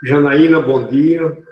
Janaína, bom dia.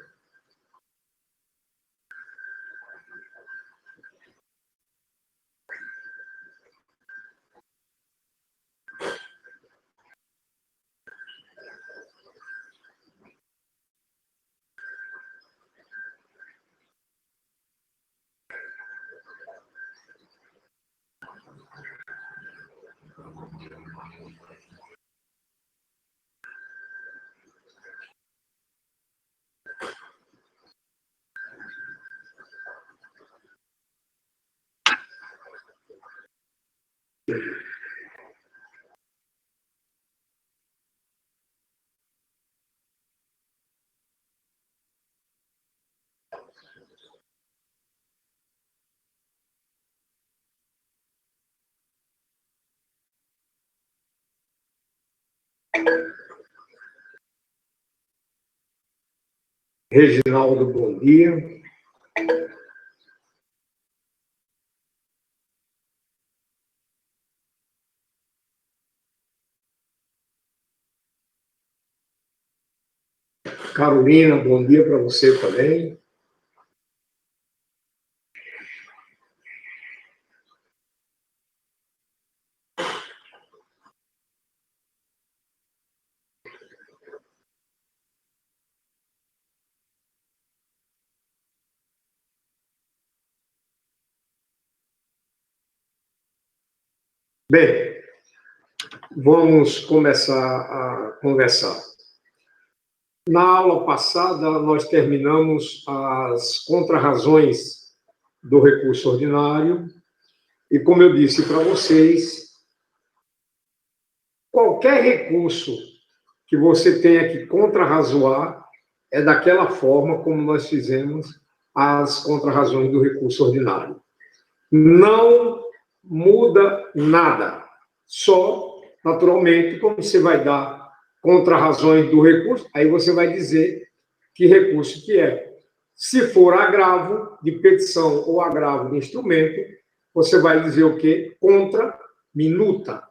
Reginaldo, bom dia. Carolina, bom dia para você também. Bem, vamos começar a conversar. Na aula passada, nós terminamos as contrarrazões do recurso ordinário e, como eu disse para vocês, qualquer recurso que você tenha que contrarrazoar é daquela forma como nós fizemos as contrarrazões do recurso ordinário. Não muda nada, só, naturalmente, como você vai dar contrarrazões do recurso, aí você vai dizer que recurso que é. Se for agravo de petição ou agravo de instrumento, você vai dizer o quê? Contra minuta.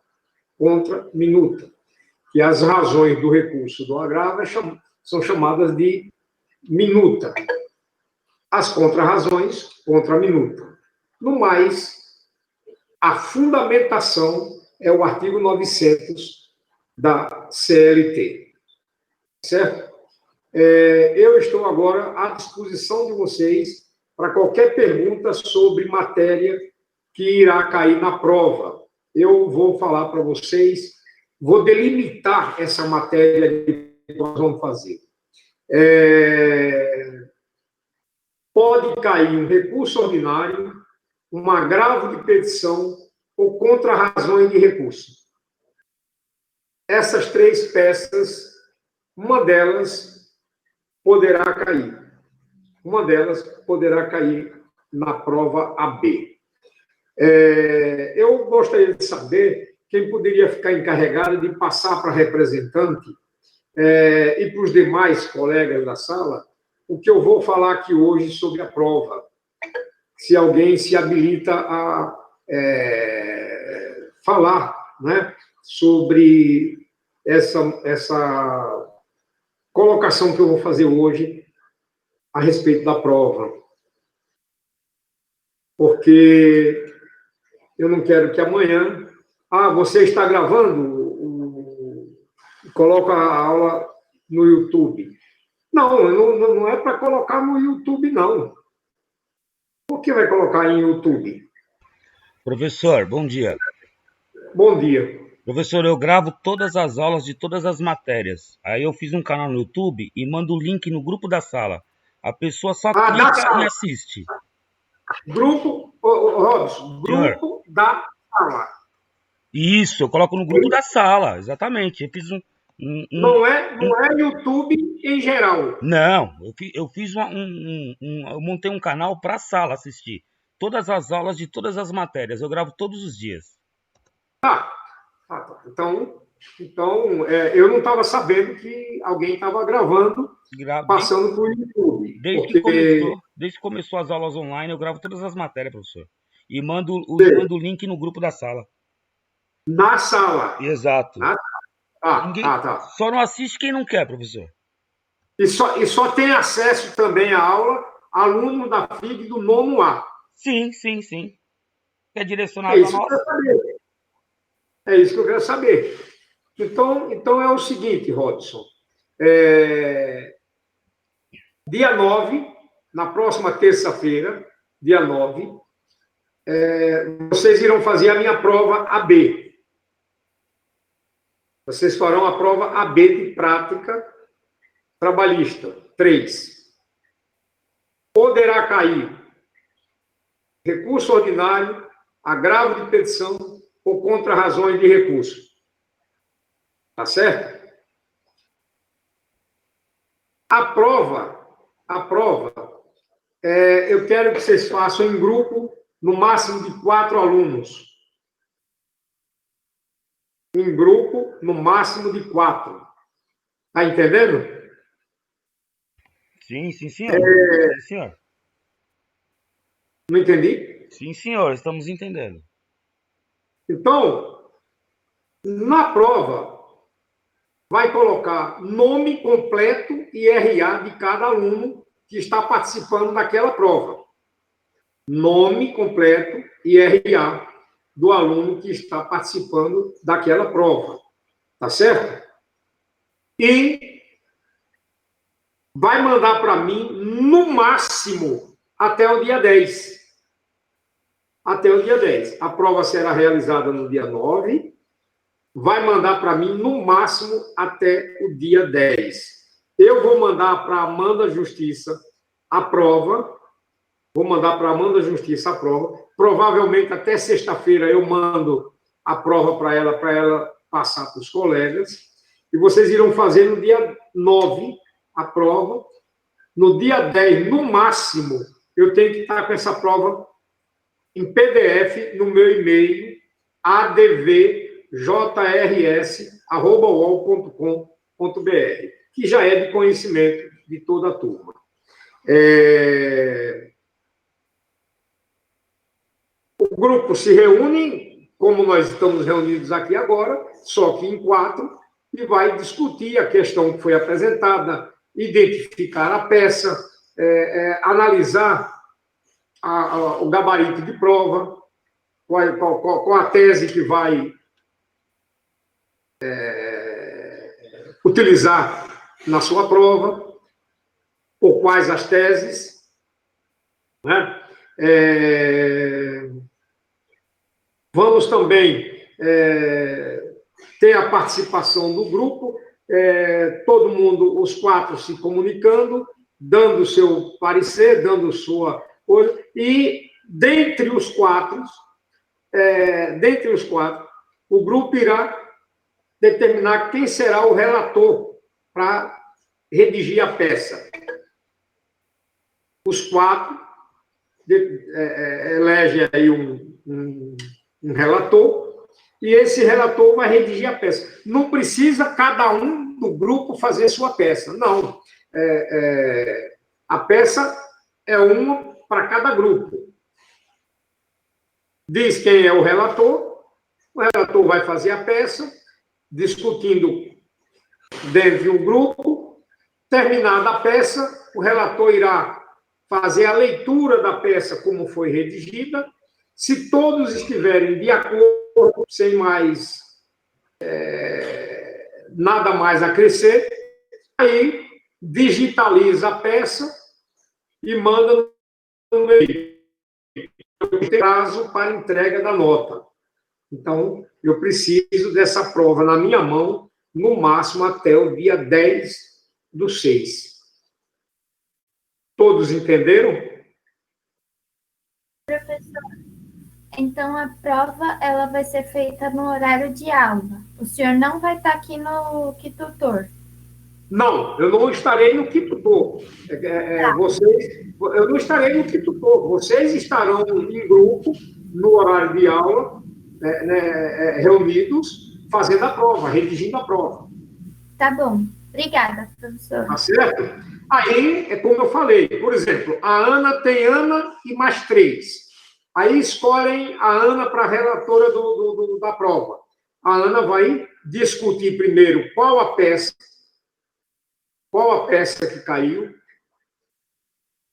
Contra minuta. Que as razões do recurso do agravo são chamadas de minuta. As contrarrazões, contra minuta. No mais, a fundamentação é o artigo 900 da CLT. Certo? Eu estou agora à disposição de vocês para qualquer pergunta sobre matéria que irá cair na prova. Eu vou falar para vocês, vou delimitar essa matéria que nós vamos fazer. Pode cair um recurso ordinário, um agravo de petição ou contrarrazões de recurso. Essas três peças, uma delas poderá cair. Uma delas poderá cair na prova AB. Eu gostaria de saber quem poderia ficar encarregado de passar para representante e para os demais colegas da sala o que eu vou falar aqui hoje sobre a prova. Se alguém se habilita a falar, né, sobre essa colocação que eu vou fazer hoje a respeito da prova. Porque eu não quero que amanhã... você está gravando? Coloca a aula no YouTube. Não é para colocar no YouTube, não. Por que vai colocar em YouTube? Professor, bom dia. Bom dia. Professor, eu gravo todas as aulas de todas as matérias. Aí eu fiz um canal no YouTube e mando o link no grupo da sala. A pessoa só clica e assiste. Grupo, Robson, grupo da sala. Isso, eu coloco no grupo da sala, exatamente. Eu fiz Não é YouTube em geral. Não, eu fiz eu montei um canal para a sala assistir. Todas as aulas de todas as matérias. Eu gravo todos os dias. Tá. Então, eu não estava sabendo que alguém estava gravando, passando por YouTube. Desde que começou as aulas online, eu gravo todas as matérias, professor. E mando o link no grupo da sala. Na sala? Exato. Tá. Só não assiste quem não quer, professor. E só tem acesso também à aula aluno da FIG do nono A. Sim, sim, sim. É É direcionado a isso que eu nós? quero saber. É isso que eu quero saber. Então é o seguinte, Rodson. Dia 9, na próxima terça-feira, dia 9, vocês irão fazer a minha prova AB. Vocês farão a prova AB de prática trabalhista, 3. Poderá cair recurso ordinário, agravo de petição ou contra-razões de recurso. Tá certo? A prova, eu quero que vocês façam em grupo, no máximo de 4 alunos. Em grupo, no máximo de 4. Tá entendendo? Sim, sim, senhor. Sim, senhor. Não entendi? Sim, senhor, estamos entendendo. Então, na prova, vai colocar nome completo e RA de cada aluno que está participando daquela prova. Nome completo e RA do aluno que está participando daquela prova. Tá certo? E vai mandar para mim, no máximo, até o dia 10. Até o dia 10. A prova será realizada no dia 9. Vai mandar para mim, no máximo, até o dia 10. Eu vou mandar para a Amanda Justiça a prova. Vou mandar para a Amanda Justiça a prova. Provavelmente, até sexta-feira, eu mando a prova para ela passar para os colegas. E vocês irão fazer no dia 9 a prova. No dia 10, no máximo, eu tenho que estar com essa prova em PDF no meu e-mail, advjrs@uol.com.br, que já é de conhecimento de toda a turma. O grupo se reúne, como nós estamos reunidos aqui agora, só que em 4, e vai discutir a questão que foi apresentada, identificar a peça, analisar o gabarito de prova, qual a tese que vai utilizar na sua prova, ou quais as teses, né? Vamos também ter a participação do grupo, todo mundo, os 4 se comunicando, dando seu parecer, dando sua coisa, e dentre os 4, o grupo irá determinar quem será o relator para redigir a peça. Os 4 elegem aí um relator, e esse relator vai redigir a peça. Não precisa cada um do grupo fazer sua peça, não. A peça é uma para cada grupo. Diz quem é o relator vai fazer a peça, discutindo dentro de um grupo. Terminada a peça, o relator irá fazer a leitura da peça como foi redigida. Se todos estiverem de acordo, sem mais nada mais a crescer, aí digitaliza a peça e manda no e-mail. Tem prazo para entrega da nota. Então, eu preciso dessa prova na minha mão, no máximo até o dia 10/6. Todos entenderam? Professor, então a prova ela vai ser feita no horário de aula. O senhor não vai estar aqui no Quitutor? Não, eu não estarei no Quitutor. Eu não estarei no Quitutor. Vocês estarão em grupo, no horário de aula, reunidos, fazendo a prova, redigindo a prova. Tá bom. Obrigada, professor. Tá certo? Aí, é como eu falei, por exemplo, a Ana tem Ana e mais 3. Aí escolhem a Ana para relatora da prova. A Ana vai discutir primeiro qual a peça qual a peça que caiu,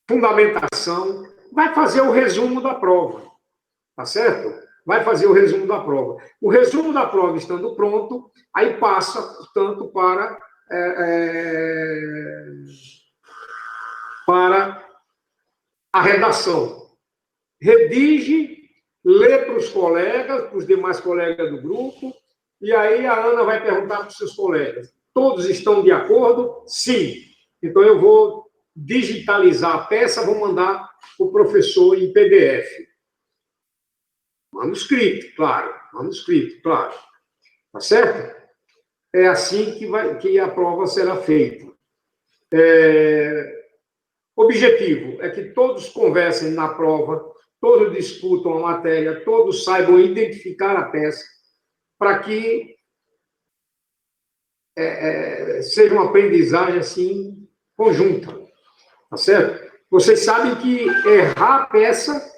fundamentação, vai fazer o resumo da prova, tá certo? Vai fazer o resumo da prova. O resumo da prova estando pronto, aí passa, portanto, para a redação. Redige, lê para os colegas, para os demais colegas do grupo, e aí a Ana vai perguntar para os seus colegas. Todos estão de acordo? Sim. Então, eu vou digitalizar a peça, vou mandar para o professor em PDF. Manuscrito, claro. Tá certo? É assim que a prova será feita. Objetivo é que todos conversem na prova, todos discutam a matéria, todos saibam identificar a peça, para que seja uma aprendizagem assim conjunta, tá certo? Vocês sabem que errar a peça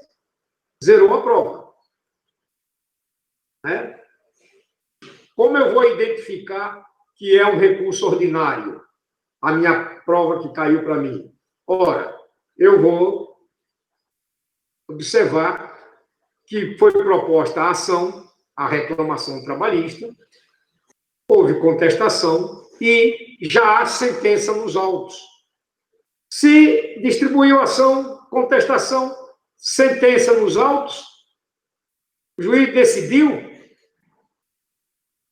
zerou a prova, né? Como eu vou identificar que é um recurso ordinário, a minha prova que caiu para mim? Ora, eu vou observar que foi proposta a ação, a reclamação trabalhista, houve contestação e já há sentença nos autos. Se distribuiu ação, contestação, sentença nos autos, o juiz decidiu,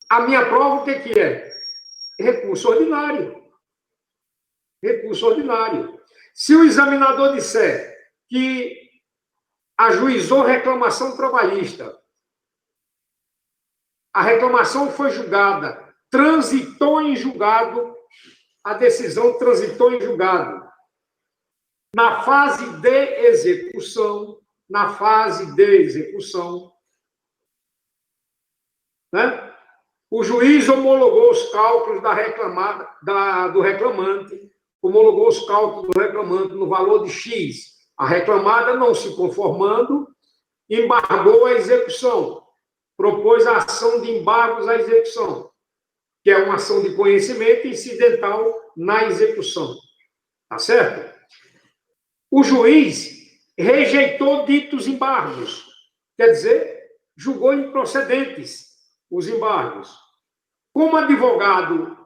a minha prova o que é? Recurso ordinário. Recurso ordinário. Se o examinador disser que ajuizou reclamação trabalhista, a reclamação foi julgada, transitou em julgado, a decisão transitou em julgado. Na fase de execução, né? O juiz homologou os cálculos do reclamante, homologou os cálculos do reclamante no valor de X. A reclamada, não se conformando, embargou a execução, propôs a ação de embargos à execução, que é uma ação de conhecimento incidental na execução. Tá certo? O juiz rejeitou ditos embargos, quer dizer, julgou improcedentes os embargos. Como advogado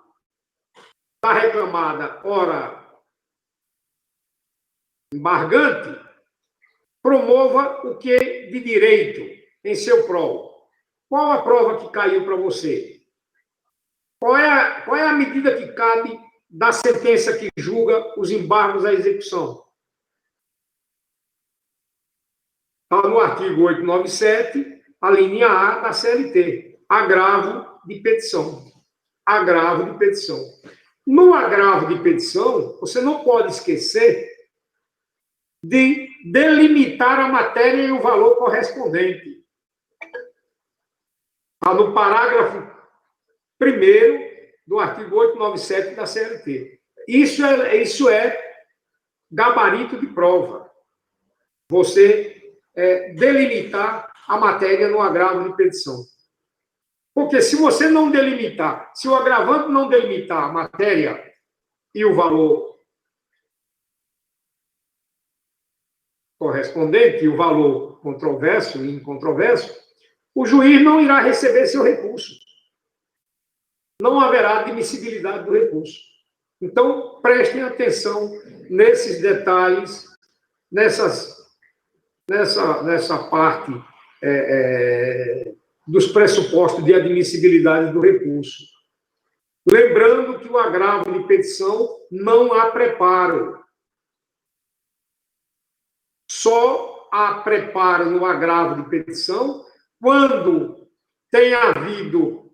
da reclamada, ora embargante, promova o que de direito em seu prol. Qual a prova que caiu para você? Qual é a medida que cabe da sentença que julga os embargos à execução? Está no artigo 897, a linha A da CLT. Agravo de petição. Agravo de petição. No agravo de petição, você não pode esquecer de delimitar a matéria e o valor correspondente. Está no parágrafo 1º do artigo 897 da CLT. Isso é gabarito de prova. Você delimitar a matéria no agravo de petição. Porque se você não delimitar, se o agravante não delimitar a matéria e o valor correspondente, e o valor controverso e incontroverso, o juiz não irá receber seu recurso. Não haverá admissibilidade do recurso. Então, prestem atenção nesses detalhes, nessa parte dos pressupostos de admissibilidade do recurso. Lembrando que o agravo de petição não há preparo. Só há preparo no agravo de petição quando tem havido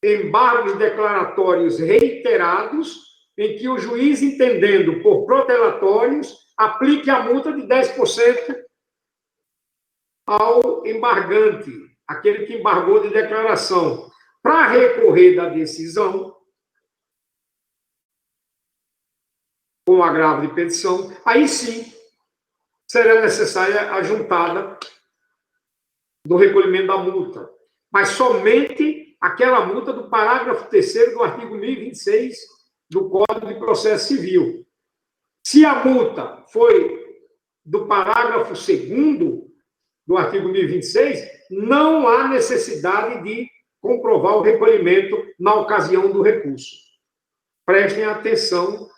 embargos declaratórios reiterados em que o juiz, entendendo por protelatórios, aplique a multa de 10% ao embargante, aquele que embargou de declaração. Para recorrer da decisão, com agravo de petição, aí sim será necessária a juntada do recolhimento da multa. Mas somente aquela multa do parágrafo 3º do artigo 1026 do Código de Processo Civil. Se a multa foi do parágrafo 2º do artigo 1026, não há necessidade de comprovar o recolhimento na ocasião do recurso. Prestem atenção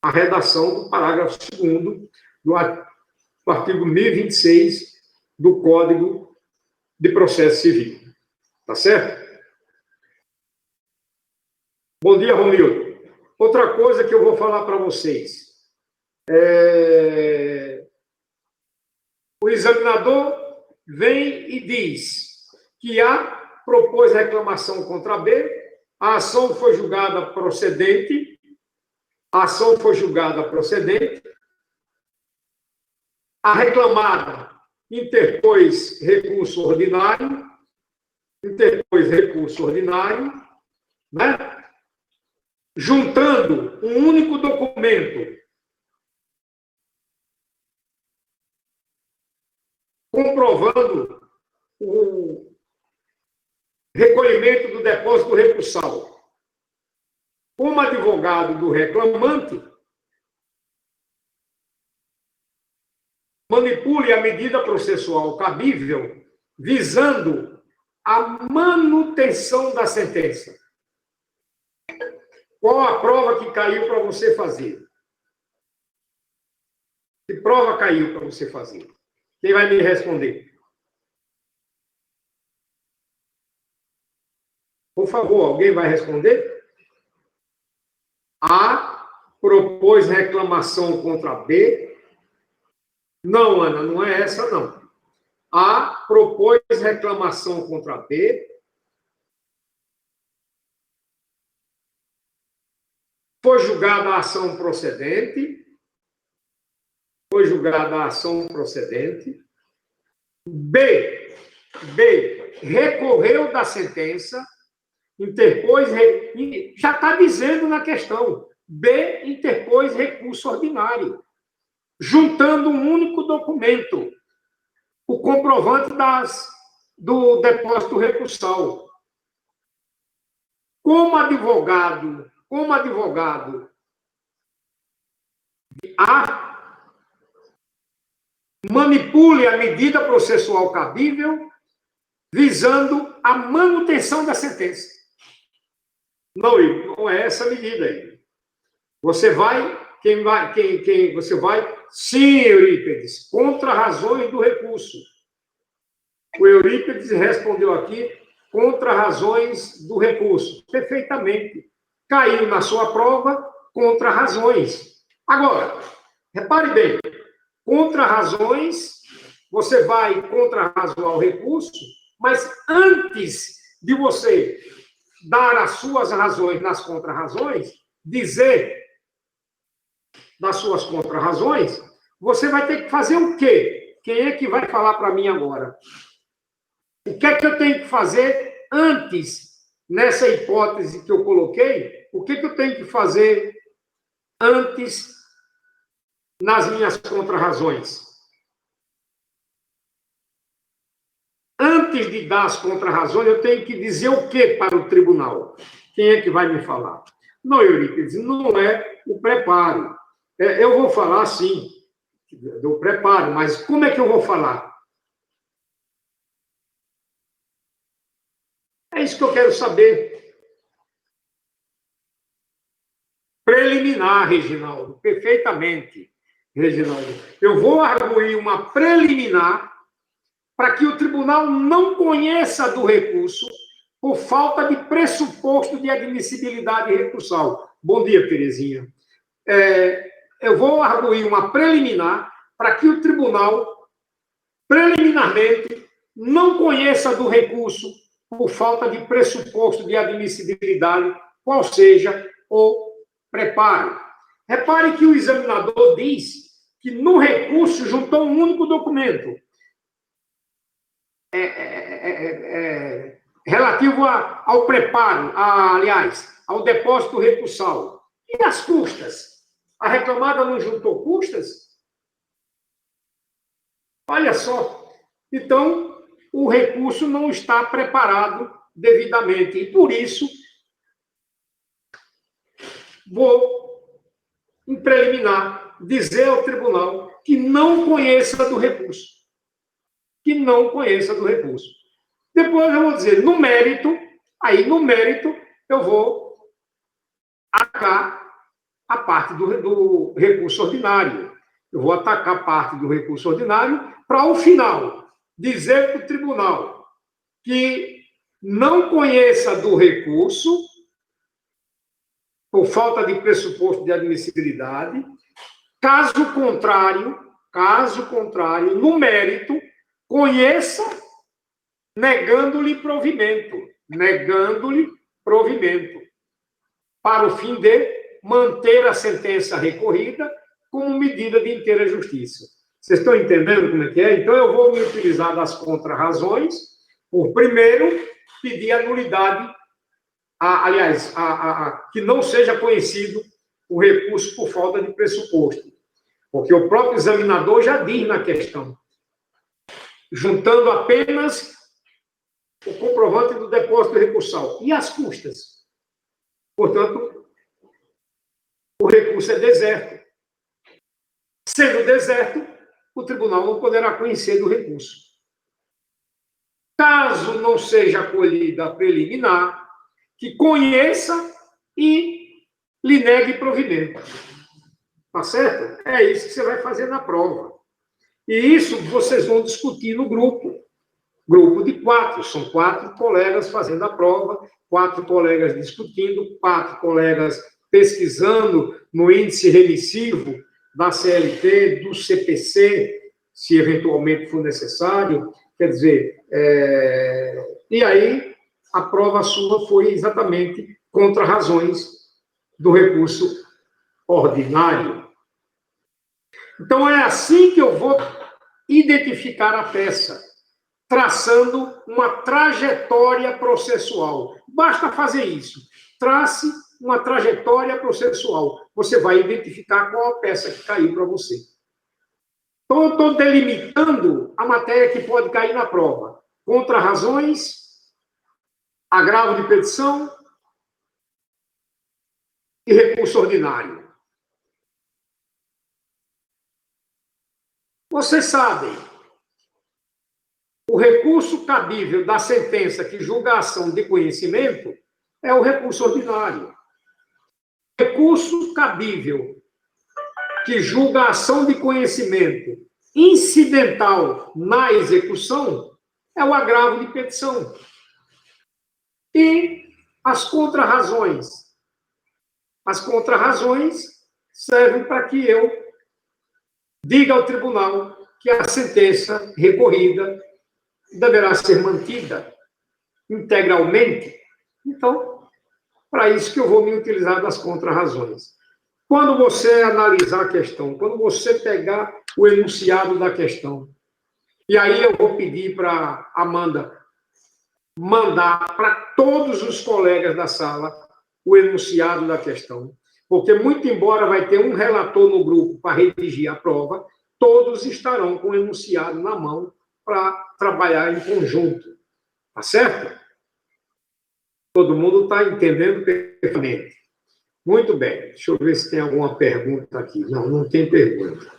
à redação do parágrafo 2º do artigo 1026 do Código de Processo Civil. Tá certo? Bom dia, Romildo. Outra coisa que eu vou falar para vocês. O examinador vem e diz que A propôs reclamação contra B, a ação foi julgada procedente, a reclamada interpôs recurso ordinário, né? Juntando um único documento, comprovando o recolhimento do depósito recursal. Como advogado do reclamante, manipule a medida processual cabível visando a manutenção da sentença. Qual a prova que caiu para você fazer? Que prova caiu para você fazer? Quem vai me responder? Por favor, alguém vai responder? A propôs reclamação contra B. Não, Ana, não é essa, não. A propôs reclamação contra B. Foi julgada a ação procedente. B recorreu da sentença, interpôs, já está dizendo na questão, B interpôs recurso ordinário, juntando um único documento, o comprovante do depósito recursal. Como advogado A, manipule a medida processual cabível visando a manutenção da sentença. Não é essa medida aí. Você vai, sim, Eurípides, contra razões do recurso. O Eurípides respondeu aqui, contra razões do recurso. Perfeitamente. Caiu na sua prova, contra razões. Agora, repare bem, contra razões, você vai contrarrazoar o recurso, mas antes de você dar as suas razões nas contrarrazões, dizer das suas contrarrazões, você vai ter que fazer o quê? Quem é que vai falar para mim agora? O que é que eu tenho que fazer antes, nessa hipótese que eu coloquei, o que é que eu tenho que fazer antes nas minhas contrarrazões? Antes de dar as contrarrazões, eu tenho que dizer o que para o tribunal? Quem é que vai me falar? Não, Eurípides, não é o preparo. Eu vou falar, sim, do preparo, mas como é que eu vou falar? É isso que eu quero saber. Preliminar, Reginaldo, perfeitamente, Reginaldo. Eu vou arguir uma preliminar para que o tribunal não conheça do recurso por falta de pressuposto de admissibilidade recursal. Bom dia, Terezinha. Eu vou arguir uma preliminar para que o tribunal, preliminarmente, não conheça do recurso por falta de pressuposto de admissibilidade, qual seja o preparo. Repare que o examinador diz que no recurso juntou um único documento relativo ao preparo, aliás, ao depósito recursal. E as custas? A reclamada não juntou custas? Olha só. Então, o recurso não está preparado devidamente. E, por isso, vou, em preliminar, dizer ao tribunal que não conheça do recurso. Que não conheça do recurso. Depois eu vou dizer, no mérito, eu vou atacar a parte do recurso ordinário. Eu vou atacar a parte do recurso ordinário para, ao final, dizer para o tribunal que não conheça do recurso, por falta de pressuposto de admissibilidade, caso contrário, no mérito, conheça, negando-lhe provimento, para o fim de manter a sentença recorrida como medida de inteira justiça. Vocês estão entendendo como é que é? Então, eu vou me utilizar das contrarrazões, por primeiro, pedir a nulidade, que não seja conhecido o recurso por falta de pressuposto. Porque o próprio examinador já diz na questão, juntando apenas o comprovante do depósito recursal e as custas. Portanto, o recurso é deserto. Sendo deserto, o tribunal não poderá conhecer do recurso. Caso não seja acolhida a preliminar, que conheça e lhe negue provimento. Tá certo? É isso que você vai fazer na prova. E isso vocês vão discutir no grupo. Grupo de 4. São 4 colegas fazendo a prova, 4 colegas discutindo, 4 colegas pesquisando no índice remissivo da CLT, do CPC, se eventualmente for necessário. Quer dizer, e aí a prova sua foi exatamente contra razões do recurso ordinário. Então, é assim que eu vou identificar a peça, traçando uma trajetória processual. Basta fazer isso. Trace uma trajetória processual. Você vai identificar qual a peça que caiu para você. Então, eu estou delimitando a matéria que pode cair na prova. Contrarrazões, agravo de petição e recurso ordinário. Vocês sabem, o recurso cabível da sentença que julga a ação de conhecimento é o recurso ordinário. O recurso cabível que julga a ação de conhecimento incidental na execução é o agravo de petição. E as contrarrazões? As contrarrazões servem para que eu diga ao tribunal que a sentença recorrida deverá ser mantida integralmente. Então, para isso que eu vou me utilizar das contrarrazões. Quando você analisar a questão, quando você pegar o enunciado da questão, e aí eu vou pedir para a Amanda mandar para todos os colegas da sala o enunciado da questão, porque, muito embora vai ter um relator no grupo para redigir a prova, todos estarão com o enunciado na mão para trabalhar em conjunto. Tá certo? Todo mundo está entendendo perfeitamente. Muito bem. Deixa eu ver se tem alguma pergunta aqui. Não, não tem pergunta.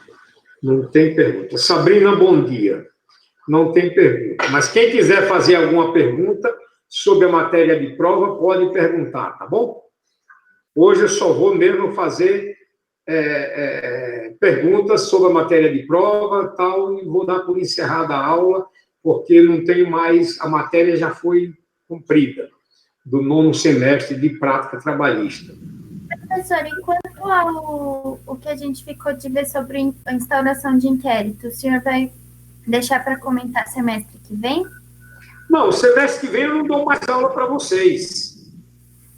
Não tem pergunta. Sabrina, bom dia. Não tem pergunta. Mas quem quiser fazer alguma pergunta sobre a matéria de prova, pode perguntar, tá bom? Hoje eu só vou mesmo fazer perguntas sobre a matéria de prova tal, e vou dar por encerrada a aula, porque não tenho mais, a matéria já foi cumprida, do 9º semestre de prática trabalhista. Professor, enquanto o que a gente ficou de ver sobre a instauração de inquérito, o senhor vai deixar para comentar semestre que vem? Não, semestre que vem eu não dou mais aula para vocês.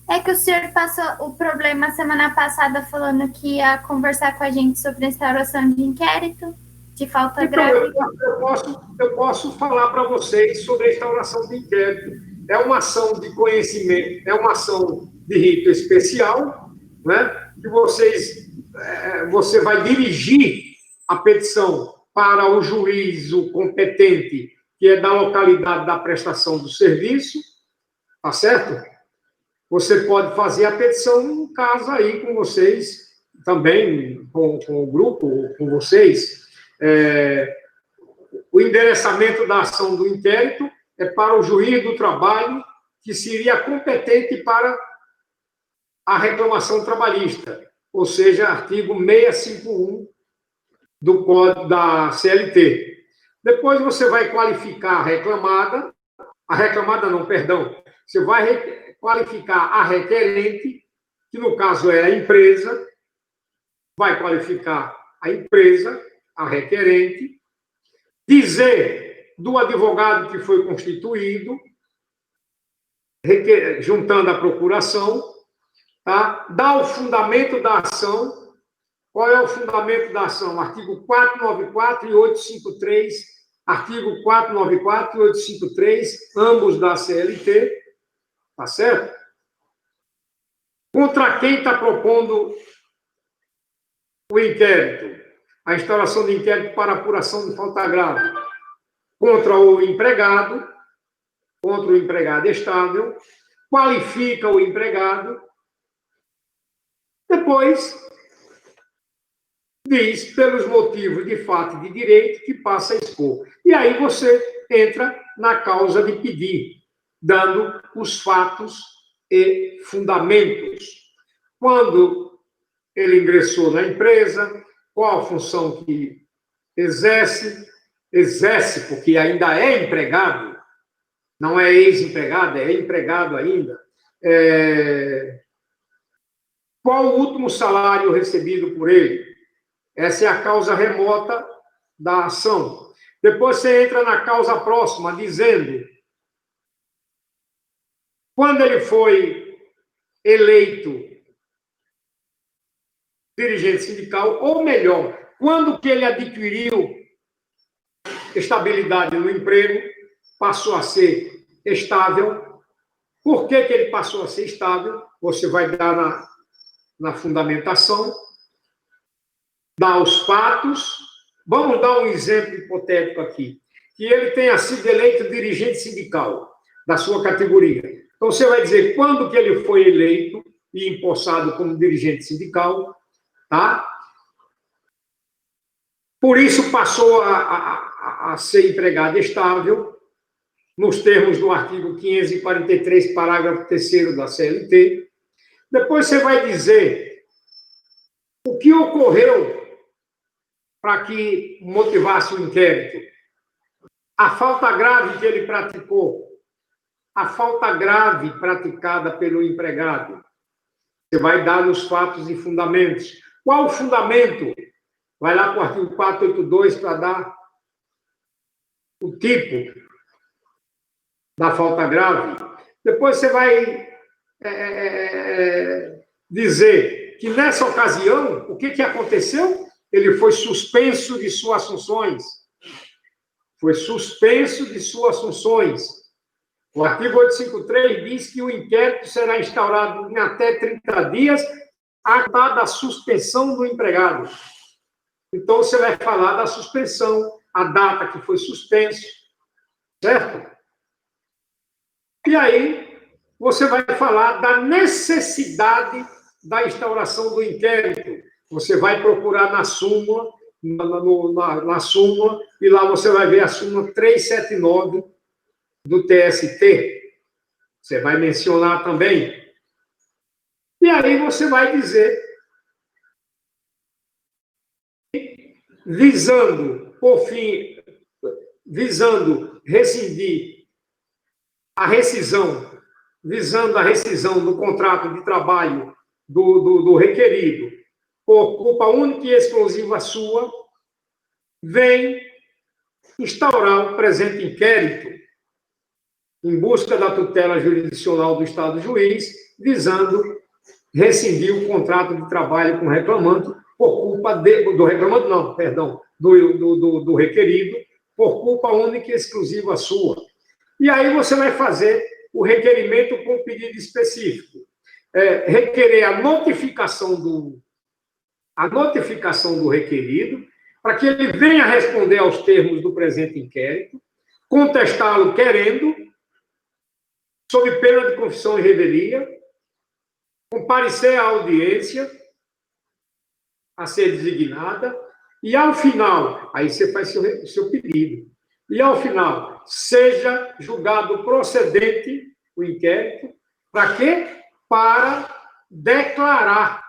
É que o senhor passou o problema semana passada falando que ia conversar com a gente sobre a instauração de inquérito, de falta grave. Eu posso falar para vocês sobre a instauração de inquérito. É uma ação de conhecimento, é uma ação de rito especial, né? Que você vai dirigir a petição para o juízo competente, que é da localidade da prestação do serviço, tá certo? você pode fazer a petição, no caso aí com vocês, também com o grupo, com vocês. O endereçamento da ação do inquérito é para o juiz do trabalho, que seria competente para a reclamação trabalhista, ou seja, artigo 651 do Código da CLT. Depois você vai qualificar a reclamada não, perdão, você vai qualificar a requerente, que no caso é a empresa, vai qualificar a empresa, a requerente, dizer do advogado que foi constituído, juntando a procuração, tá? Dar o fundamento da ação. Qual é o fundamento da ação? Artigo 494 e 853, artigo 494 e 853, ambos da CLT, tá certo? Contra quem está propondo o inquérito? A instauração de inquérito para apuração de falta grave. Contra o empregado estável, qualifica o empregado, depois diz pelos motivos de fato e de direito que passa a expor. E aí você entra na causa de pedir, dando os fatos e fundamentos. Quando ele ingressou na empresa, qual a função que exerce porque ainda é empregado, não é ex-empregado, é empregado ainda. Qual o último salário recebido por ele? Essa é a causa remota da ação. Depois você entra na causa próxima, dizendo quando ele foi eleito dirigente sindical, ou melhor, quando que ele adquiriu estabilidade no emprego, passou a ser estável. Por que ele passou a ser estável? Você vai dar na fundamentação, dar os fatos. Vamos dar um exemplo hipotético aqui. Que ele tenha sido eleito dirigente sindical da sua categoria. Então, você vai dizer quando que ele foi eleito e empossado como dirigente sindical, tá? Por isso, passou a ser empregado estável, nos termos do artigo 543, parágrafo 3º da CLT. Depois você vai dizer o que ocorreu para que motivasse o inquérito. A falta grave que ele praticou, a falta grave praticada pelo empregado. Você vai dar os fatos e fundamentos. Qual o fundamento? Vai lá para o artigo 482 para dar o tipo da falta grave. Depois você vai dizer que nessa ocasião, o que aconteceu? Ele foi suspenso de suas funções. Foi suspenso de suas funções. O artigo 853 diz que o inquérito será instaurado em até 30 dias a da suspensão do empregado. Então, você vai falar da suspensão, a data que foi suspenso, certo? E aí, você vai falar da necessidade da instauração do inquérito. Você vai procurar na súmula, na súmula, e lá você vai ver a súmula 379 do TST. Você vai mencionar também. E aí você vai dizer, visando, por fim, visando rescindir a rescisão, visando a rescisão do contrato de trabalho do requerido, por culpa única e exclusiva sua, vem instaurar o presente inquérito em busca da tutela jurisdicional do Estado juiz, visando rescindir o contrato de trabalho com o reclamante por culpa do reclamante, não, perdão, do requerido, por culpa única e exclusiva sua. E aí você vai fazer o requerimento com pedido específico. Requerer a notificação do requerido, para que ele venha responder aos termos do presente inquérito, contestá-lo querendo, sob pena de confissão e revelia, comparecer à audiência a ser designada, e ao final, aí você faz seu pedido, e ao final, seja julgado procedente o inquérito, para quê? Para declarar.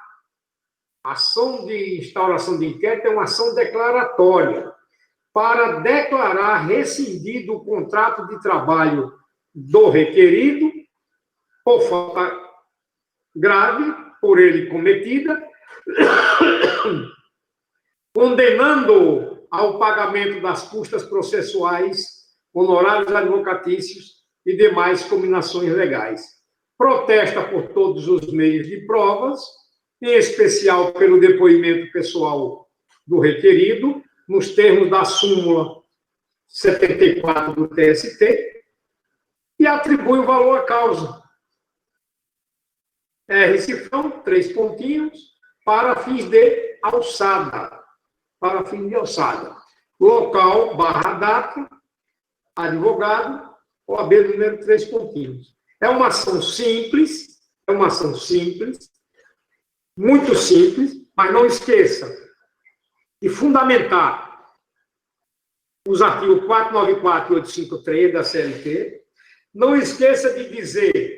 A ação de instauração de inquérito é uma ação declaratória, para declarar rescindido o contrato de trabalho do requerido, por falta grave, por ele cometida, condenando ao pagamento das custas processuais, honorários advocatícios e demais combinações legais. Protesta por todos os meios de provas, em especial pelo depoimento pessoal do requerido, nos termos da súmula 74 do TST, e atribui o valor à causa. Cifrão, 3 pontinhos, para fins de alçada. Para fins de alçada. Local, data, advogado, OAB número 3 pontinhos. É uma ação simples, muito simples, mas não esqueça de fundamentar os artigos 494 e 853 da CLT. Não esqueça de dizer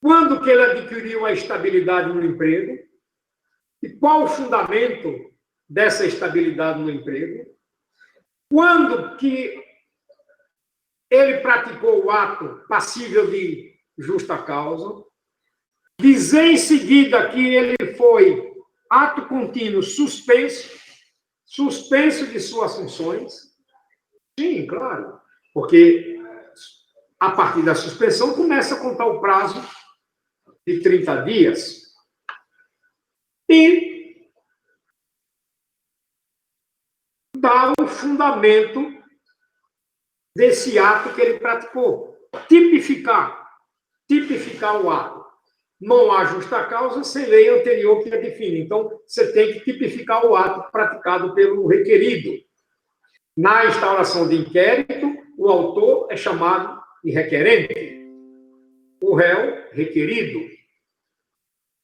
quando que ele adquiriu a estabilidade no emprego e qual o fundamento dessa estabilidade no emprego, quando que ele praticou o ato passível de justa causa, dizer em seguida que ele foi ato contínuo suspenso de suas funções. Sim, claro, porque a partir da suspensão começa a contar o prazo de 30 dias. E dá o fundamento desse ato que ele praticou. Tipificar o ato. Não há justa causa sem lei anterior que a define. Então, você tem que tipificar o ato praticado pelo requerido. Na instauração de inquérito, o autor é chamado de requerente. O réu, requerido.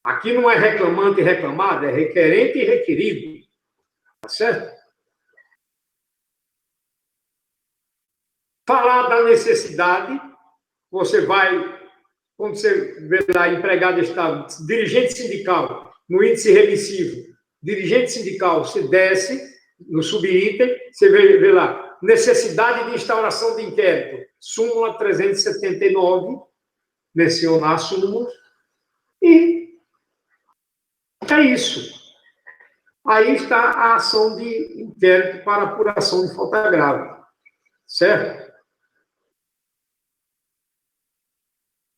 Aqui não é reclamante e reclamado, é requerente e requerido. Tá certo? Falar da necessidade, você vai, quando você vê lá, empregado de Estado, dirigente sindical, no índice remissivo, dirigente sindical, você desce no subitem, você vê lá, necessidade de instauração de inquérito, súmula 379, menciona a súmula, e é isso. Aí está a ação de inquérito para apuração de falta grave, certo?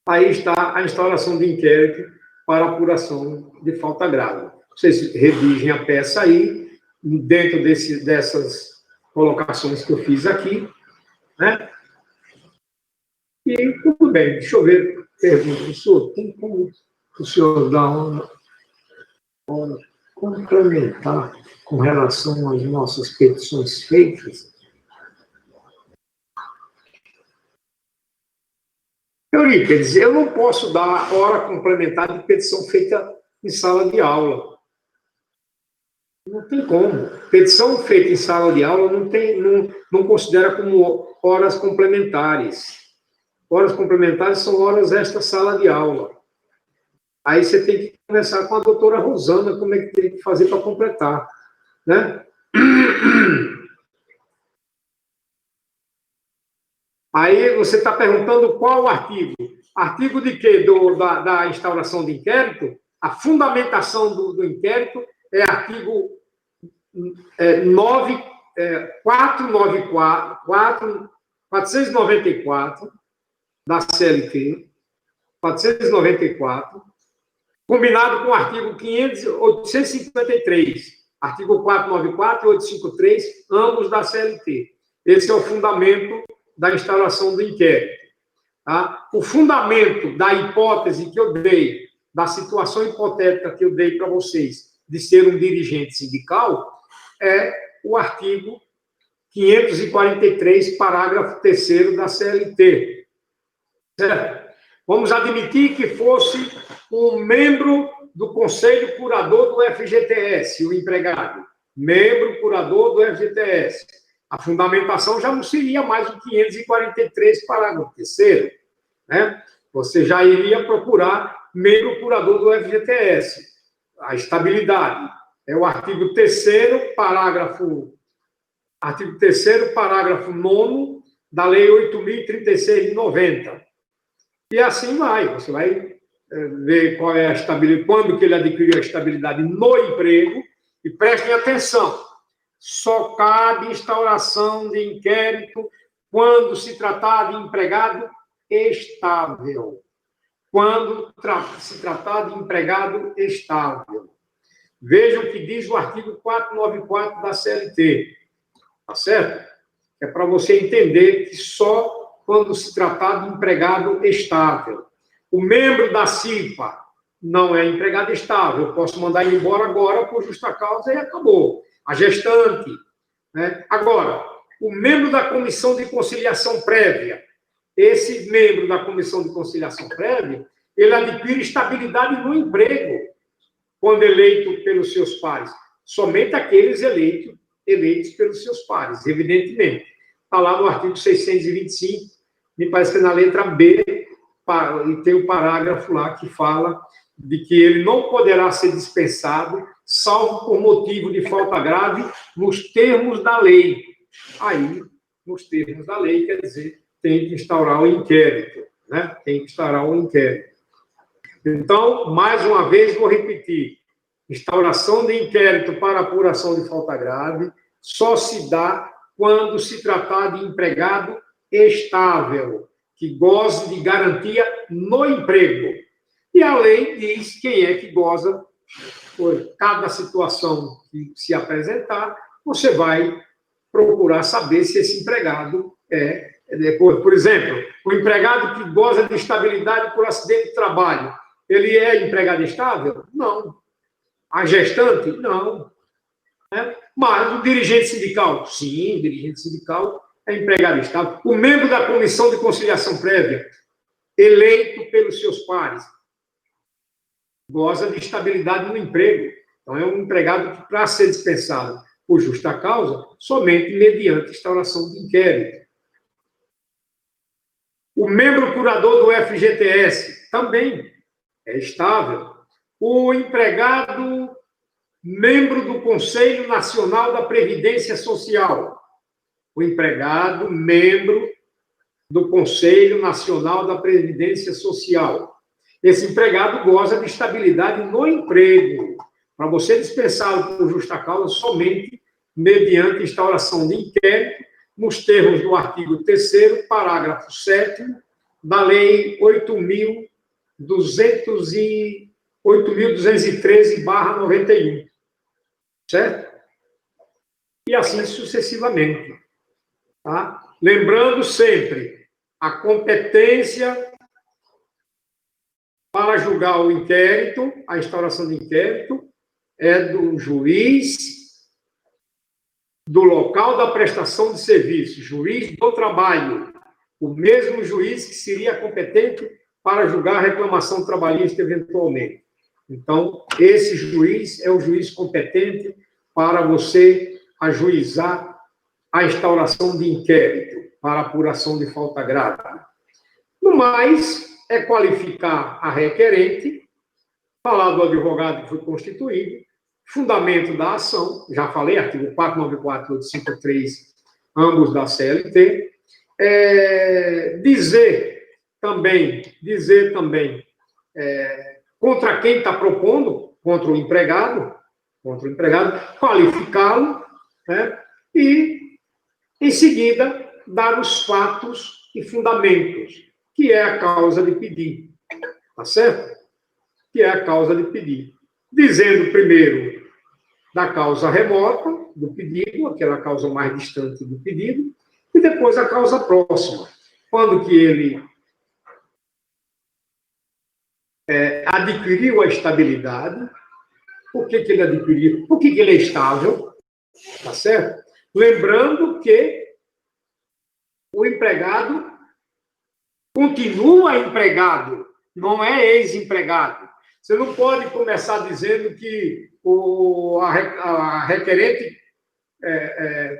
Aí está a instauração de inquérito para apuração de falta grave. Vocês redigem a peça aí, dentro dessas colocações que eu fiz aqui, né? E tudo bem, deixa eu ver, pergunta, professor, tem como o senhor dar uma complementar com relação às nossas petições feitas? Eurípides, eu não posso dar hora complementar de petição feita em sala de aula. Não tem como. Petição feita em sala de aula não considera como horas complementares. Horas complementares são horas extra sala de aula. Aí você tem que conversar com a doutora Rosana como é que tem que fazer para completar, né? Aí você está perguntando qual o artigo. Artigo de quê? Da instauração de inquérito? A fundamentação do inquérito é artigo 494 da CLT, 494, combinado com o artigo 853, artigo 494 e 853, ambos da CLT. Esse é o fundamento da instauração do inquérito. Tá? O fundamento da hipótese que eu dei, da situação hipotética que eu dei para vocês, de ser um dirigente sindical, é o artigo 543, parágrafo 3º da CLT. Certo? Vamos admitir que fosse um membro do Conselho Curador do FGTS, o empregado. Membro curador do FGTS. A fundamentação já não seria mais o 543, parágrafo 3º, né? Você já iria procurar membro curador do FGTS. A estabilidade é o artigo 3º, parágrafo 9º da Lei 8.036 de 90. E assim vai. Você vai ver qual é a estabilidade, quando que ele adquiriu a estabilidade no emprego, e prestem atenção, só cabe instauração de inquérito quando se tratar de empregado estável. Quando se tratar de empregado estável. Vejam o que diz o artigo 494 da CLT. Tá certo? É para você entender que só quando se tratar de empregado estável. O membro da CIPA não é empregado estável. Eu posso mandar ele embora agora por justa causa e acabou. A gestante. Né? Agora, o membro da comissão de conciliação prévia, esse membro da comissão de conciliação prévia, ele adquire estabilidade no emprego quando eleito pelos seus pares. Somente aqueles eleitos pelos seus pares, evidentemente. Está lá no artigo 625, me parece que é na letra B, e tem o parágrafo lá que fala de que ele não poderá ser dispensado, salvo por motivo de falta grave, nos termos da lei. Aí, nos termos da lei, quer dizer, tem que instaurar o inquérito, né? Tem que instaurar o inquérito. Então, mais uma vez, vou repetir, instauração de inquérito para apuração de falta grave só se dá quando se tratar de empregado estável, que goze de garantia no emprego. E a lei diz quem é que goza, por cada situação que se apresentar, você vai procurar saber se esse empregado por exemplo, o empregado que goza de estabilidade por acidente de trabalho, ele é empregado estável? Não. A gestante? Não. Mas o dirigente sindical? Sim, o dirigente sindical é empregado estável. O membro da comissão de conciliação prévia, eleito pelos seus pares, goza de estabilidade no emprego. Então, é um empregado que, para ser dispensado por justa causa, somente mediante instauração de inquérito. O membro curador do FGTS também é estável. O empregado membro do Conselho Nacional da Previdência Social. O empregado membro do Conselho Nacional da Previdência Social. Esse empregado goza de estabilidade no emprego. Para você dispensá-lo por justa causa, somente mediante instauração de inquérito, nos termos do artigo 3º, parágrafo 7º, da Lei 8.213/91. Certo? E assim sucessivamente. Tá? Lembrando sempre, a competência para julgar o inquérito, a instauração de inquérito, é do juiz do local da prestação de serviço, juiz do trabalho, o mesmo juiz que seria competente para julgar a reclamação trabalhista eventualmente. Então, esse juiz é o juiz competente para você ajuizar a instauração de inquérito para apuração de falta grave. No mais, é qualificar a requerente, falar do advogado que foi constituído, fundamento da ação, já falei, artigo 494 e 853, ambos da CLT, dizer também contra quem está propondo, contra o empregado, qualificá-lo, né? E, em seguida, dar os fatos e fundamentos, que é a causa de pedir, tá certo? Que é a causa de pedir. Dizendo primeiro da causa remota do pedido, aquela causa mais distante do pedido, e depois a causa próxima. Quando que ele adquiriu a estabilidade, por que ele adquiriu, por que ele é estável, tá certo? Lembrando que o empregado continua empregado, não é ex-empregado. Você não pode começar dizendo que a requerente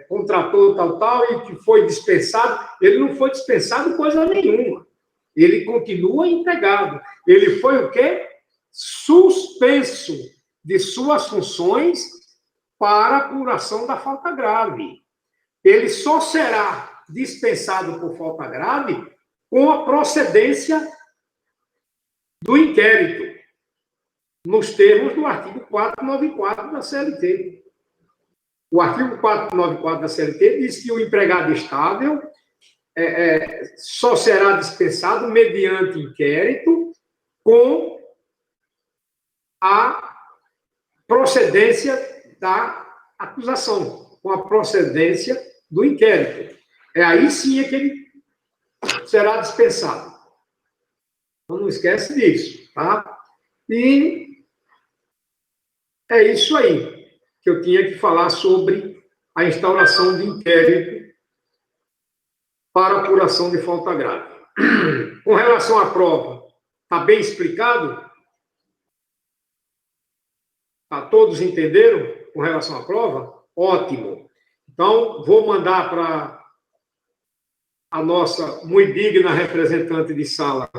contratou tal e que foi dispensado. Ele não foi dispensado coisa nenhuma. Ele continua empregado. Ele foi o quê? Suspenso de suas funções para apuração da falta grave. Ele só será dispensado por falta grave com a procedência do inquérito, nos termos do artigo 494 da CLT. O artigo 494 da CLT diz que o empregado estável só será dispensado mediante inquérito com a procedência da acusação, com a procedência do inquérito. Aí sim que ele será dispensado. Então, não esquece disso, tá? E é isso aí que eu tinha que falar sobre a instauração de inquérito para apuração de falta grave. Com relação à prova, está bem explicado? Tá, todos entenderam com relação à prova? Ótimo. Então, vou mandar para a nossa muito digna representante de sala,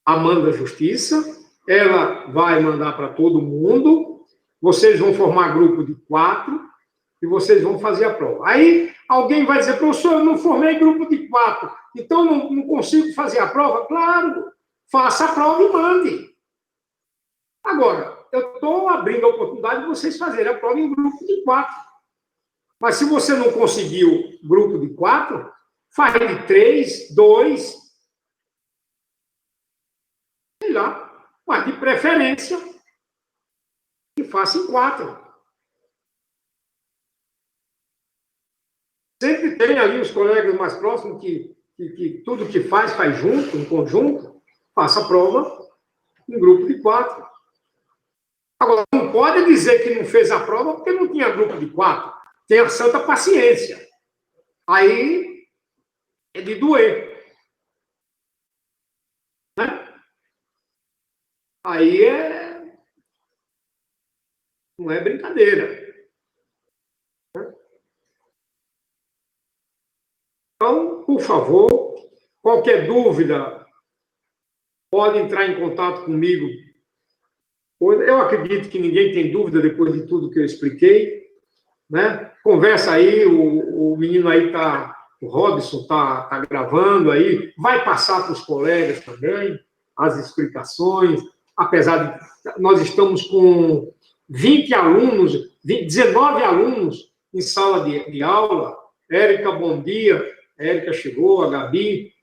Amanda Justiça. Ela vai mandar para todo mundo. Vocês vão formar grupo de 4 e vocês vão fazer a prova. Aí, alguém vai dizer, professor, eu não formei grupo de 4, então não consigo fazer a prova? Claro, faça a prova e mande. Agora, eu estou abrindo a oportunidade de vocês fazerem a prova em grupo de 4. Mas se você não conseguiu grupo de 4, faz de 3, 2, sei lá, mas de preferência que faça em 4. Sempre tem ali os colegas mais próximos que tudo que faz junto, em conjunto, faça a prova em grupo de 4. Agora, não pode dizer que não fez a prova porque não tinha grupo de 4. Tenha santa paciência. Aí é de doer. Né? Aí não é brincadeira. Então, por favor, qualquer dúvida, pode entrar em contato comigo. Eu acredito que ninguém tem dúvida depois de tudo que eu expliquei. Né? Conversa aí, o menino aí o Robson está gravando aí, vai passar para os colegas também as explicações, apesar de nós estamos com 20 alunos, 19 alunos em sala de aula. Érica, bom dia. Érica chegou, a Gabi.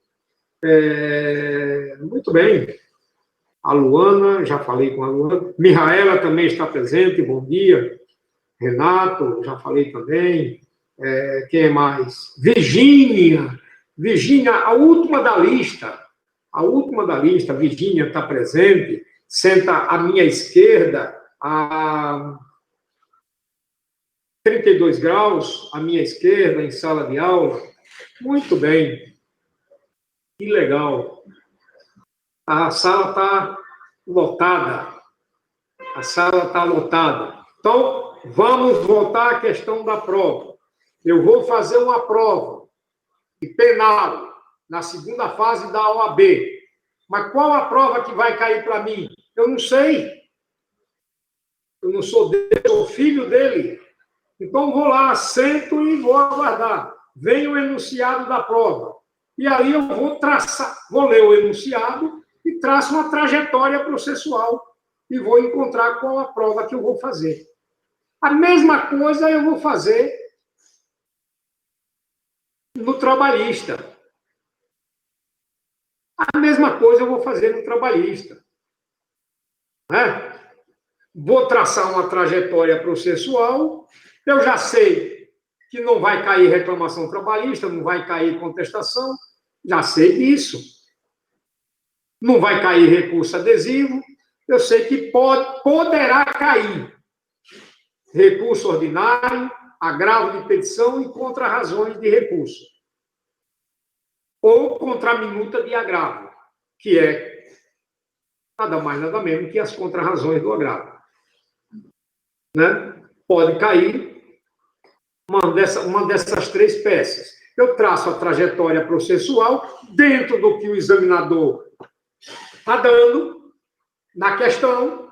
Muito bem. A Luana, já falei com a Luana. Mihaela também está presente, bom dia. Renato, já falei também. Quem mais? Virgínia. Virgínia, a última da lista. A última da lista, Virgínia está presente. Senta à minha esquerda, a 32 graus, à minha esquerda, em sala de aula. Muito bem. Que legal. A sala está lotada. A sala está lotada. Então, vamos voltar à questão da prova. Eu vou fazer uma prova de penal na segunda fase da OAB. Mas qual a prova que vai cair para mim? Eu não sei. Eu não sou dele, eu sou filho dele. Então, vou lá, sento e vou aguardar. Vem o enunciado da prova. E aí eu vou ler o enunciado e traço uma trajetória processual e vou encontrar qual a prova que eu vou fazer. A mesma coisa eu vou fazer no trabalhista. A mesma coisa eu vou fazer no trabalhista. Né? Vou traçar uma trajetória processual. Eu já sei que não vai cair reclamação trabalhista, não vai cair contestação. Já sei disso. Não vai cair recurso adesivo. Eu sei que poderá cair recurso ordinário, agravo de petição e contra-razões de recurso. ou contraminuta de agravo, que é nada mais, nada menos que as contrarrazões do agravo. Né? Pode cair uma dessas três peças. Eu traço a trajetória processual dentro do que o examinador está dando na questão,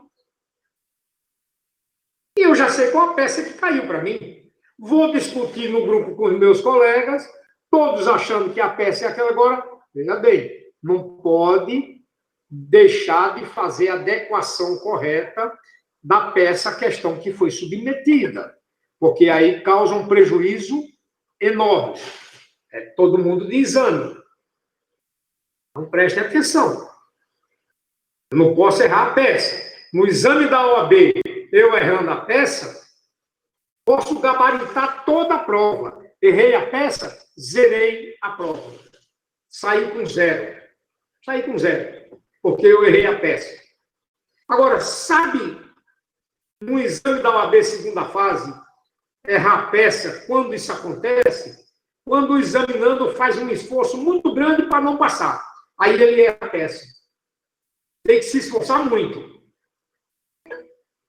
e eu já sei qual a peça que caiu para mim. Vou discutir no grupo com os meus colegas, todos achando que a peça é aquela. Agora, veja bem, não pode deixar de fazer a adequação correta da peça à questão que foi submetida, porque aí causa um prejuízo enorme. É todo mundo de exame. Então, prestem atenção. Eu não posso errar a peça. No exame da OAB, eu errando a peça, posso gabaritar toda a prova. Errei a peça, zerei a prova. Saí com zero. Saí com zero, porque eu errei a peça. Agora, sabe, no exame da OAB segunda fase, errar a peça, quando isso acontece? Quando o examinando faz um esforço muito grande para não passar. Aí ele erra a peça. Tem que se esforçar muito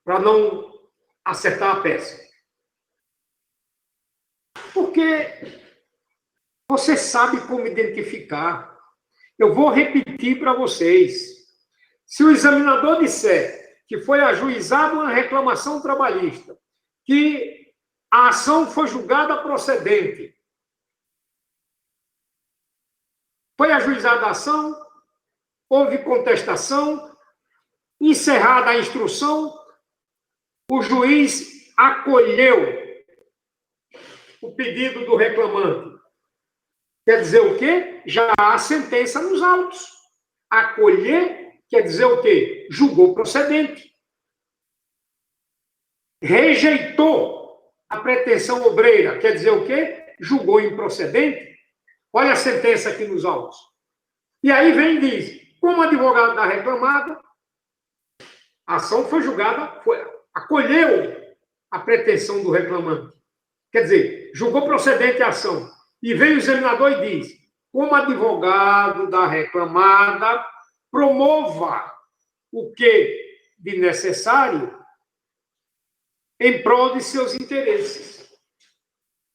para não acertar a peça. Porque você sabe como identificar. Eu vou repetir para vocês. Se o examinador disser que foi ajuizada uma reclamação trabalhista, que a ação foi julgada procedente, foi ajuizada a ação, houve contestação, encerrada a instrução, o juiz acolheu o pedido do reclamante. Quer dizer o quê? Já há sentença nos autos. Acolher quer dizer o quê? Julgou procedente. Rejeitou a pretensão obreira, quer dizer o quê? Julgou improcedente. Olha a sentença aqui nos autos. E aí vem e diz, como advogado da reclamada, a ação foi julgada, acolheu a pretensão do reclamante. Quer dizer, julgou procedente a ação. E vem o examinador e diz, como advogado da reclamada, promova o que de necessário em prol de seus interesses.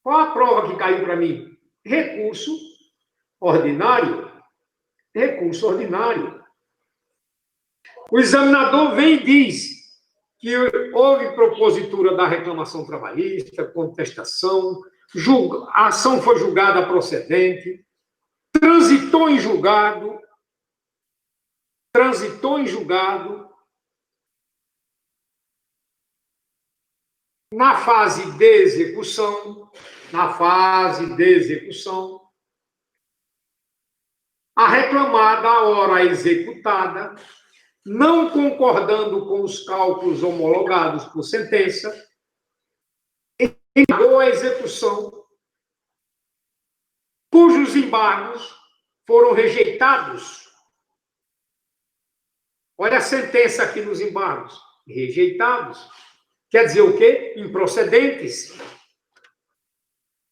Qual a prova que caiu para mim? Recurso ordinário. Recurso ordinário. O examinador vem e diz que houve propositura da reclamação trabalhista, contestação, a ação foi julgada procedente, transitou em julgado, na fase de execução, a reclamada, a hora executada, não concordando com os cálculos homologados por sentença, embargou a execução, cujos embargos foram rejeitados. Olha a sentença aqui nos embargos. Rejeitados. Quer dizer o quê? Improcedentes.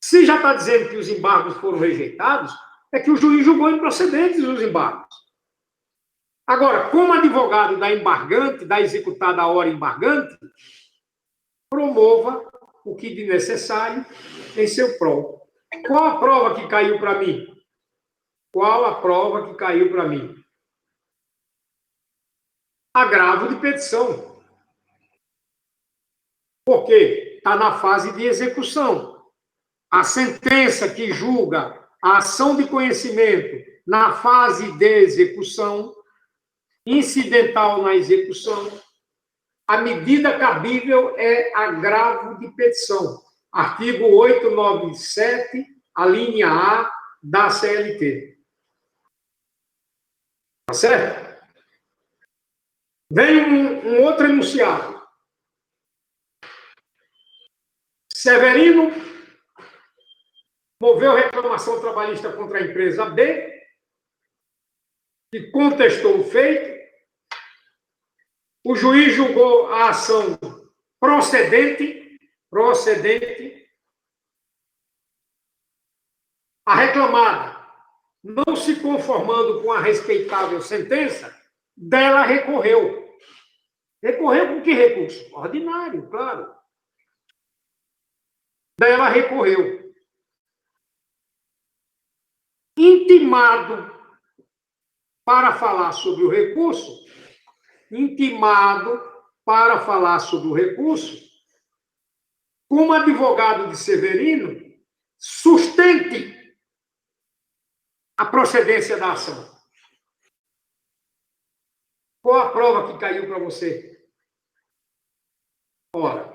Se já está dizendo que os embargos foram rejeitados, é que o juiz julgou improcedentes os embargos. Agora, como advogado da embargante, da executada a hora embargante, promova o que de necessário em seu prol. Qual a prova que caiu para mim? Agravo de petição. Porque está na fase de execução. A sentença que julga a ação de conhecimento na fase de execução, incidental na execução, a medida cabível é agravo de petição. Artigo 897, a linha A da CLT. Tá certo? Vem um outro enunciado. Severino moveu reclamação trabalhista contra a empresa B, que contestou o feito. O juiz julgou a ação procedente. A reclamada não se conformando com a respeitável sentença, dela recorreu. Recorreu com que recurso? Ordinário, claro. Dela recorreu. Intimado para falar sobre o recurso, como advogado de Severino, sustente a procedência da ação. Qual a prova que caiu para você? Ora,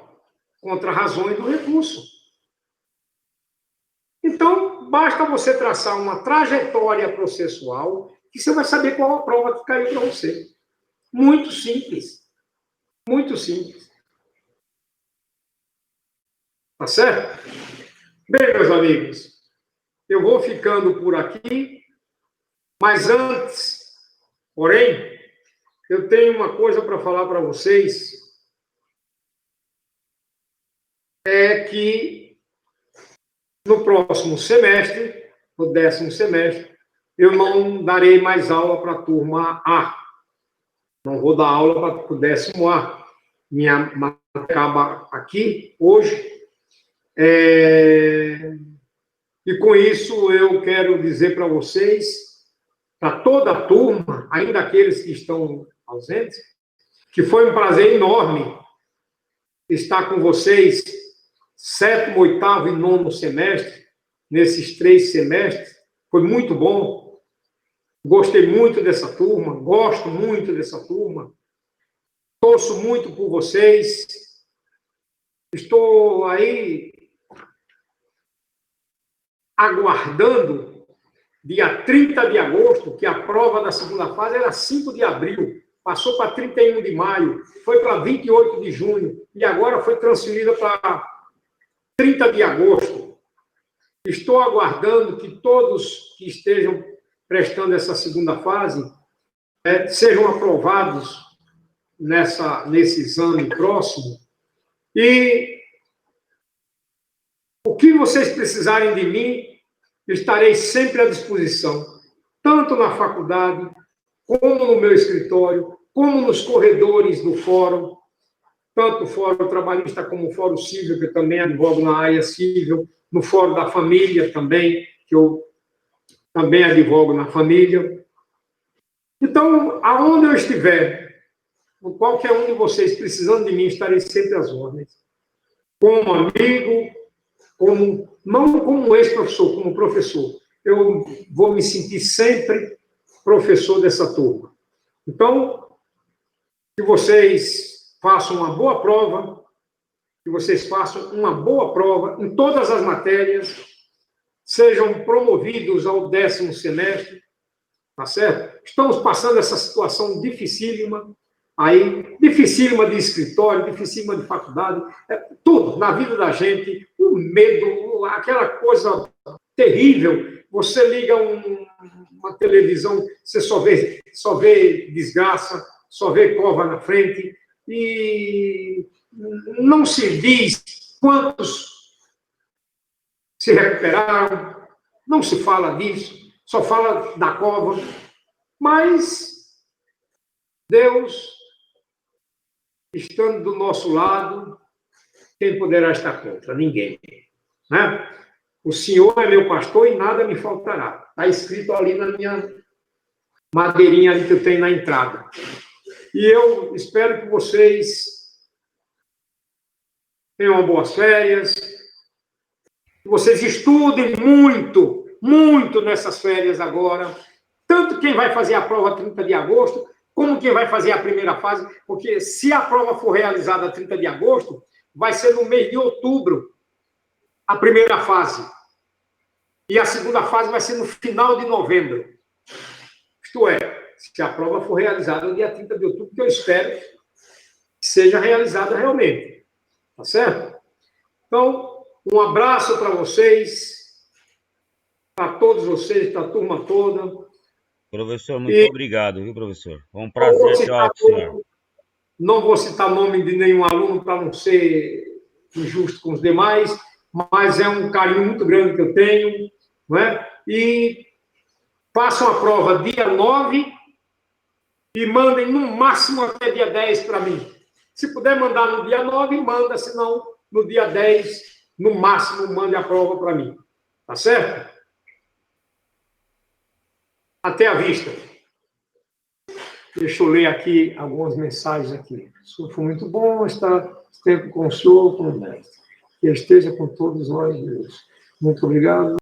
contra-razões do recurso. Então, basta você traçar uma trajetória processual que você vai saber qual a prova que caiu para você. Muito simples. Muito simples. Tá certo? Bem, meus amigos, eu vou ficando por aqui, mas antes, porém, eu tenho uma coisa para falar para vocês, é que no próximo semestre, no 10º semestre, eu não darei mais aula para a turma A. Não vou dar aula para o 10º A. Minha matéria acaba aqui, hoje. E com isso eu quero dizer para vocês, para toda a turma, ainda aqueles que estão ausentes, que foi um prazer enorme estar com vocês 7º, 8º e 9º semestre, nesses 3 semestres. Foi muito bom. Gostei muito dessa turma, gosto muito dessa turma. Torço muito por vocês. Estou aí aguardando dia 30 de agosto, que a prova da segunda fase era 5 de abril, passou para 31 de maio, foi para 28 de junho, e agora foi transferida para 30 de agosto. Estou aguardando que todos que estejam prestando essa segunda fase sejam aprovados nesse exame próximo. E o que vocês precisarem de mim, eu estarei sempre à disposição, tanto na faculdade, como no meu escritório, como nos corredores do fórum, tanto o Fórum Trabalhista como o Fórum Civil, que eu também advogo na área civil, no Fórum da Família também, que eu também advogo na família. Então, aonde eu estiver, qualquer um de vocês precisando de mim, estarei sempre às ordens. Como amigo, não como ex-professor, como professor. Eu vou me sentir sempre professor dessa turma. Então, que vocês façam uma boa prova, em todas as matérias, sejam promovidos ao 10º semestre, tá certo? Estamos passando essa situação dificílima, dificílima de escritório, dificílima de faculdade, tudo na vida da gente, o medo, aquela coisa terrível. Você liga uma televisão, você só vê desgraça, só vê cova na frente, e não se diz quantos se recuperaram, não se fala disso, só fala da cova, mas Deus estando do nosso lado, quem poderá estar contra? Ninguém. Né? O Senhor é meu pastor e nada me faltará. Está escrito ali na minha madeirinha ali que eu tenho na entrada. E eu espero que vocês tenham boas férias, que vocês estudem muito, muito nessas férias agora, tanto quem vai fazer a prova 30 de agosto, como quem vai fazer a primeira fase, porque se a prova for realizada 30 de agosto, vai ser no mês de outubro a primeira fase. E a segunda fase vai ser no final de novembro. Isto é, se a prova for realizada no dia 30 de outubro, que eu espero que seja realizada realmente. Tá certo? Então, um abraço para vocês, para todos vocês, para a turma toda. Professor, muito obrigado, viu, professor? Foi um prazer ter aula com o senhor. Não vou citar nome de nenhum aluno para não ser injusto com os demais, mas é um carinho muito grande que eu tenho, não é? E Façam a prova dia 9 e mandem no máximo até dia 10 para mim. Se puder mandar no dia 9, manda, senão no dia 10, no máximo, mande a prova para mim. Tá certo? Até a vista. Deixa eu ler aqui algumas mensagens aqui. Isso foi muito bom estar tempo com o senhor, com o mestre. Que esteja com todos nós, Deus. Muito obrigado.